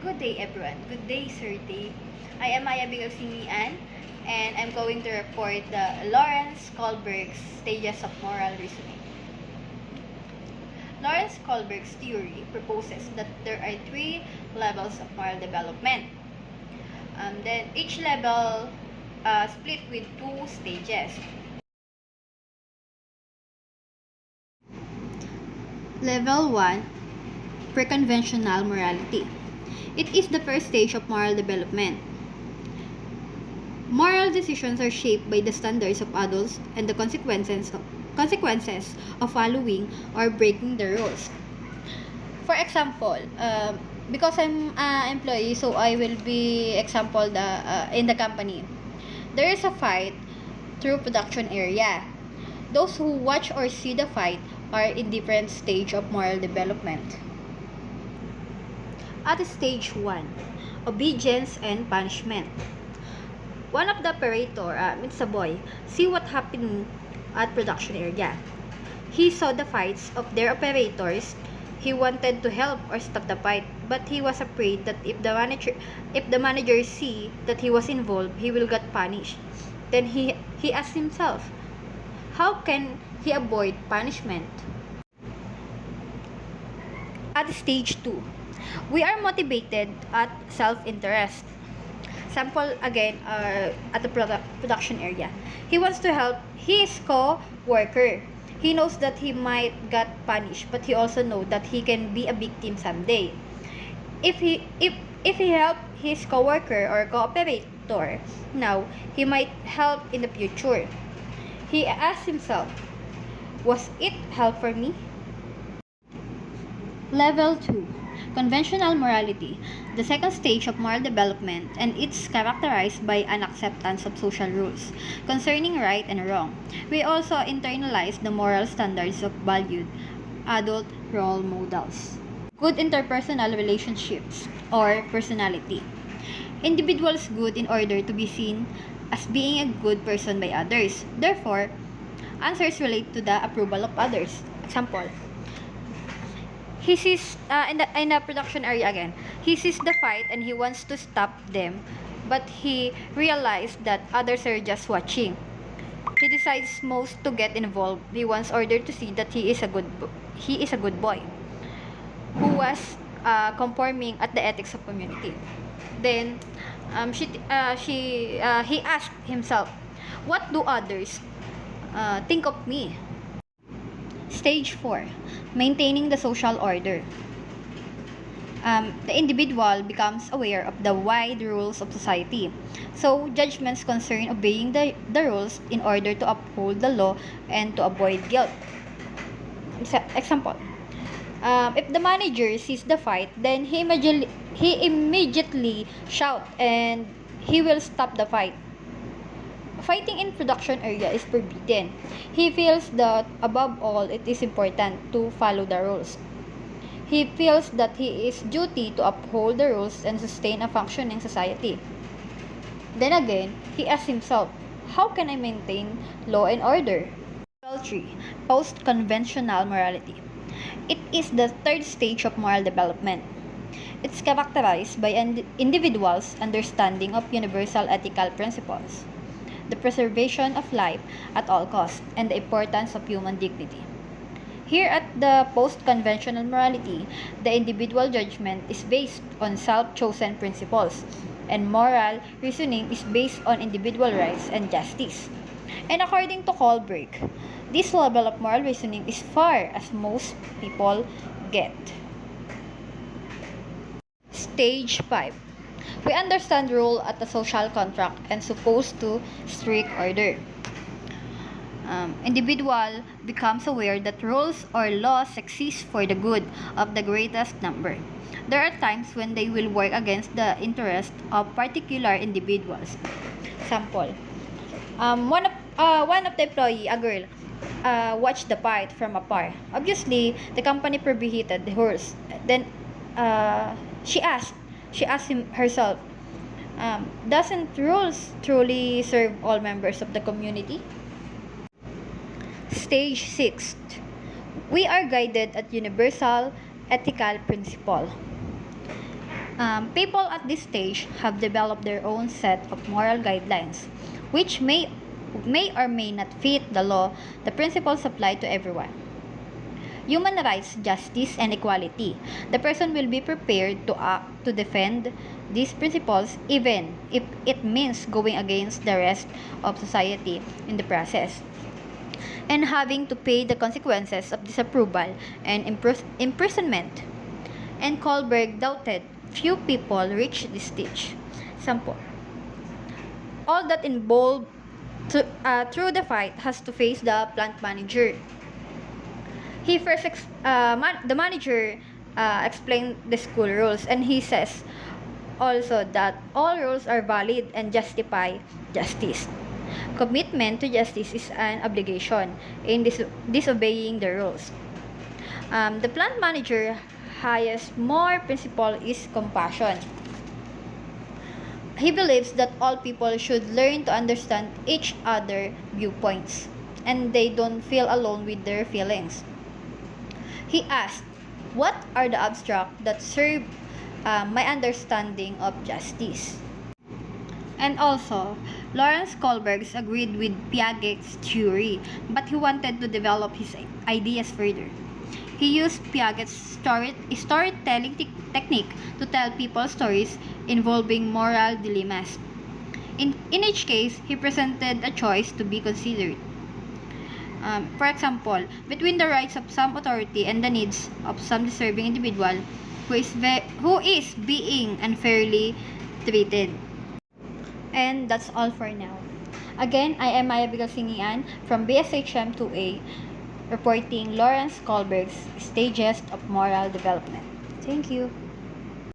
Good day, everyone. Good day, Sir Day. I am Maya Bigasinian, and I'm going to report the Lawrence Kohlberg's stages of moral reasoning. Lawrence Kohlberg's theory proposes that there are three levels of moral development. Then each level split with two stages. Level 1, Preconventional morality. It is the first stage of moral development. Moral decisions are shaped by the standards of adults and the consequences of following or breaking the rules. For example, because I'm an employee, so I will be example in the company. There is a fight through production area. Those who watch or see the fight are in different stage of moral development. At stage 1, obedience and punishment. One of the operator, it's a boy, see what happened at production area. He saw the fights of their operators. He wanted to help or stop the fight, but he was afraid that if the manager see that he was involved, he will get punished. Then he asked himself, how can he avoid punishment? At stage 2, we are motivated at self-interest. Sample again at the production area. He wants to help his co-worker. He knows that he might get punished, but he also knows that he can be a victim someday. If he help his co-worker or cooperator now, he might help in the future. He asks himself, was it help for me? Level 2, Conventional morality, the second stage of moral development, and it's characterized by an acceptance of social rules concerning right and wrong. We also internalize the moral standards of valued adult role models. Good interpersonal relationships or personality. Individuals good in order to be seen as being a good person by others. Therefore, answers relate to the approval of others. Example, he sees in the production area again. He sees the fight and he wants to stop them, but he realized that others are just watching. He decides most to get involved. He wants order to see that he is a good boy who was conforming at the ethics of community. Then he asked himself, what do others think of me? Stage 4, maintaining the social order. The individual becomes aware of the wide rules of society. So, judgments concern obeying the rules in order to uphold the law and to avoid guilt. Example, if the manager sees the fight, then he immediately shout and he will stop the fight. Fighting in production area is forbidden. He feels that above all it is important to follow the rules. He feels that he is duty to uphold the rules and sustain a functioning society. Then again, he asks himself, how can I maintain law and order? Level 3, post-conventional morality. It is the third stage of moral development. It's characterized by an individual's understanding of universal ethical principles, the preservation of life at all costs, and the importance of human dignity. Here at the post-conventional morality, the individual judgment is based on self-chosen principles, and moral reasoning is based on individual rights and justice. And according to Kohlberg, this level of moral reasoning is far as most people get. Stage 5. We understand rule at the social contract and supposed to strict order. Individual becomes aware that rules or laws exist for the good of the greatest number. There are times when they will work against the interest of particular individuals. Example, one of the employee, a girl, watched the fight from afar. Obviously, the company prohibited the horse. Then she asked herself, doesn't rules truly serve all members of the community? Stage 6. We are guided at universal ethical principle. People at this stage have developed their own set of moral guidelines, which may or may not fit the law. The principles apply to everyone. Human rights, justice, and equality. The person will be prepared to act to defend these principles even if it means going against the rest of society in the process, and having to pay the consequences of disapproval and imprisonment. And Kohlberg doubted few people reach this stage. Sample. All that involved through the fight has to face the plant manager. He first the manager explained the school rules, and he says also that all rules are valid and justify justice. Commitment to justice is an obligation in disobeying the rules. The plant manager highest more principle is compassion. He believes that all people should learn to understand each other viewpoints and they don't feel alone with their feelings. He asked, what are the abstract that serve my understanding of justice? And also, Lawrence Kohlberg agreed with Piaget's theory, but he wanted to develop his ideas further. He used Piaget's storytelling technique to tell people stories involving moral dilemmas. In each case, he presented a choice to be considered. For example, between the rights of some authority and the needs of some deserving individual who is being unfairly treated. And that's all for now. Again, I am Maya Bigalsingian from BSHM 2A, reporting Lawrence Kohlberg's Stages of Moral Development. Thank you.